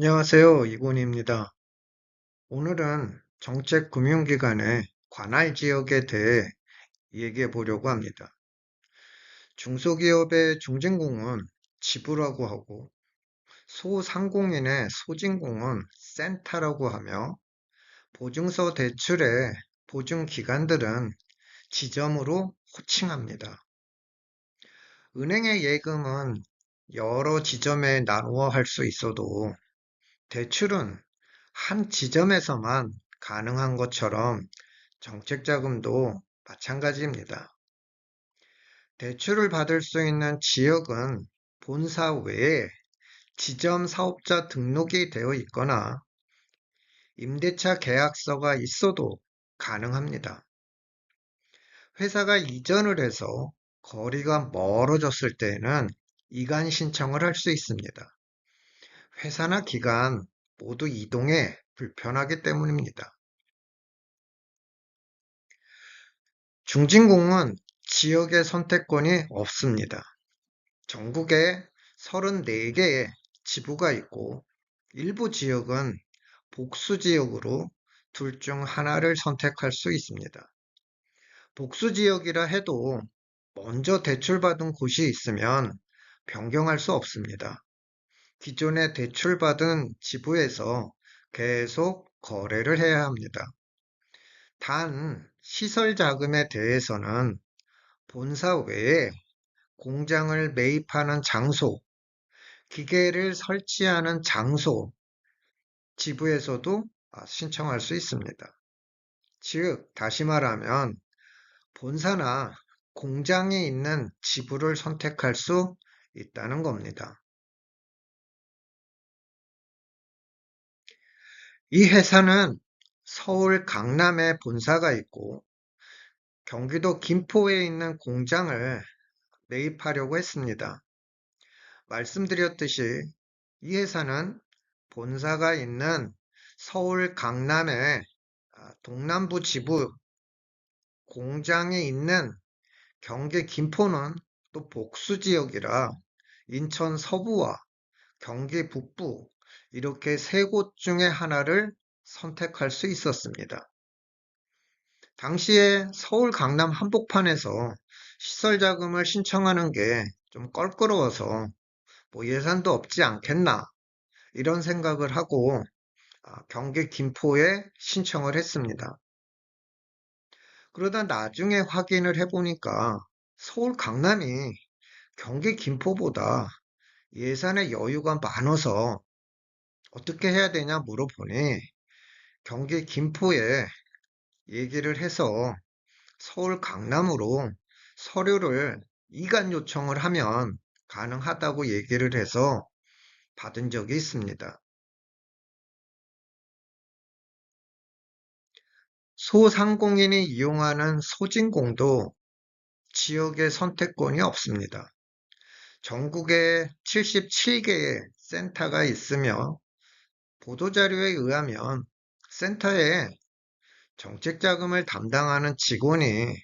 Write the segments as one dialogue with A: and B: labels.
A: 안녕하세요. 이군입니다. 오늘은 정책금융기관의 관할 지역에 대해 얘기해 보려고 합니다. 중소기업의 중진공은 지부라고 하고 소상공인의 소진공은 센터라고 하며 보증서 대출의 보증기관들은 지점으로 호칭합니다. 은행의 예금은 여러 지점에 나누어 할 수 있어도 대출은 한 지점에서만 가능한 것처럼 정책 자금도 마찬가지입니다. 대출을 받을 수 있는 지역은 본사 외에 지점 사업자 등록이 되어 있거나 임대차 계약서가 있어도 가능합니다. 회사가 이전을 해서 거리가 멀어졌을 때에는 이관 신청을 할 수 있습니다. 회사나 기관 모두 이동에 불편하기 때문입니다. 중진공은 지역의 선택권이 없습니다. 전국에 34개의 지부가 있고 일부 지역은 복수 지역으로 둘 중 하나를 선택할 수 있습니다. 복수 지역이라 해도 먼저 대출받은 곳이 있으면 변경할 수 없습니다. 기존에 대출받은 지부에서 계속 거래를 해야 합니다. 단, 시설 자금에 대해서는 본사 외에 공장을 매입하는 장소, 기계를 설치하는 장소, 지부에서도 신청할 수 있습니다. 즉, 다시 말하면 본사나 공장이 있는 지부를 선택할 수 있다는 겁니다. 이 회사는 서울 강남에 본사가 있고 경기도 김포에 있는 공장을 매입하려고 했습니다. 말씀드렸듯이 이 회사는 본사가 있는 서울 강남의 동남부 지부 공장이 있는 경기 김포는 또 복수 지역이라 인천 서부와 경기 북부 이렇게 세 곳 중에 하나를 선택할 수 있었습니다. 당시에 서울 강남 한복판에서 시설 자금을 신청하는 게 좀 껄끄러워서 예산도 없지 않겠나 이런 생각을 하고 경기 김포에 신청을 했습니다. 그러다 나중에 확인을 해보니까 서울 강남이 경기 김포보다 예산의 여유가 많아서 어떻게 해야 되냐 물어보니 경기 김포에 얘기를 해서 서울 강남으로 서류를 이관 요청을 하면 가능하다고 얘기를 해서 받은 적이 있습니다. 소상공인이 이용하는 소진공도 지역의 선택권이 없습니다. 전국에 77개의 센터가 있으며 보도자료에 의하면 센터에 정책자금을 담당하는 직원이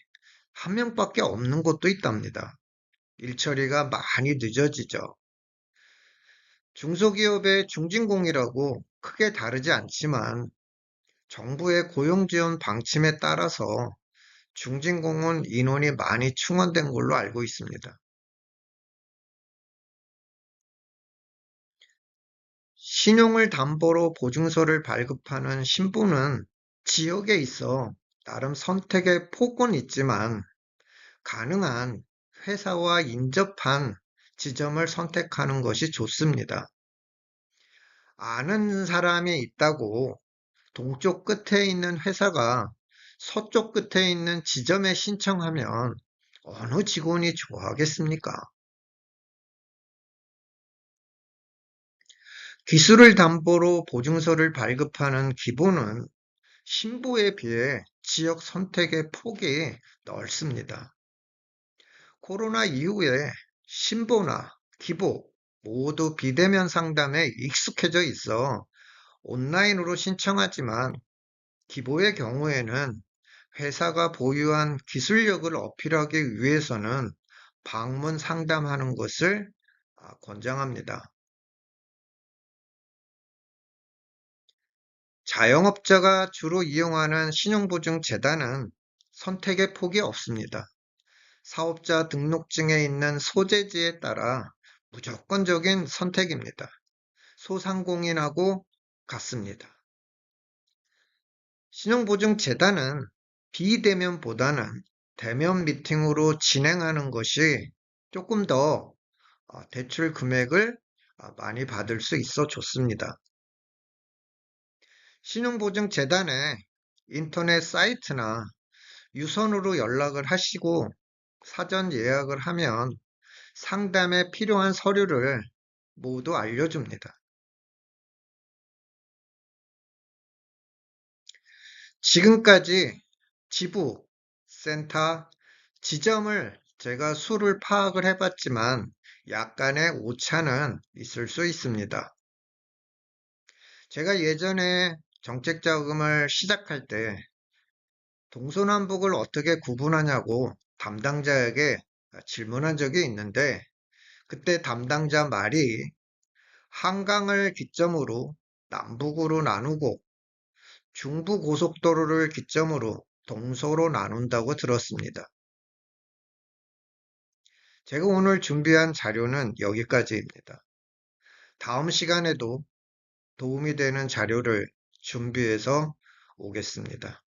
A: 한 명밖에 없는 곳도 있답니다. 일처리가 많이 늦어지죠. 중소기업의 중진공이라고 크게 다르지 않지만 정부의 고용지원 방침에 따라서 중진공은 인원이 많이 충원된 걸로 알고 있습니다. 신용을 담보로 보증서를 발급하는 신부는 지역에 있어 나름 선택의 폭은 있지만 가능한 회사와 인접한 지점을 선택하는 것이 좋습니다. 아는 사람이 있다고 동쪽 끝에 있는 회사가 서쪽 끝에 있는 지점에 신청하면 어느 직원이 좋아하겠습니까? 기술을 담보로 보증서를 발급하는 기본은 신부에 비해 지역 선택의 폭이 넓습니다. 코로나 이후에 신보나 기보 모두 비대면 상담에 익숙해져 있어 온라인으로 신청하지만 기보의 경우에는 회사가 보유한 기술력을 어필하기 위해서는 방문 상담하는 것을 권장합니다. 자영업자가 주로 이용하는 신용보증재단은 선택의 폭이 없습니다. 사업자 등록증에 있는 소재지에 따라 무조건적인 선택입니다. 소상공인하고 같습니다. 신용보증재단은 비대면보다는 대면 미팅으로 진행하는 것이 조금 더 대출 금액을 많이 받을 수 있어 좋습니다. 신용보증재단의 인터넷 사이트나 유선으로 연락을 하시고 사전 예약을 하면 상담에 필요한 서류를 모두 알려줍니다. 지금까지 지부, 센터, 지점을 제가 수를 파악을 해봤지만 약간의 오차는 있을 수 있습니다. 제가 예전에 정책자금을 시작할 때 동서남북을 어떻게 구분하냐고 담당자에게 질문한 적이 있는데 그때 담당자 말이 한강을 기점으로 남북으로 나누고 중부고속도로를 기점으로 동서로 나눈다고 들었습니다. 제가 오늘 준비한 자료는 여기까지입니다. 다음 시간에도 도움이 되는 자료를 준비해서 오겠습니다.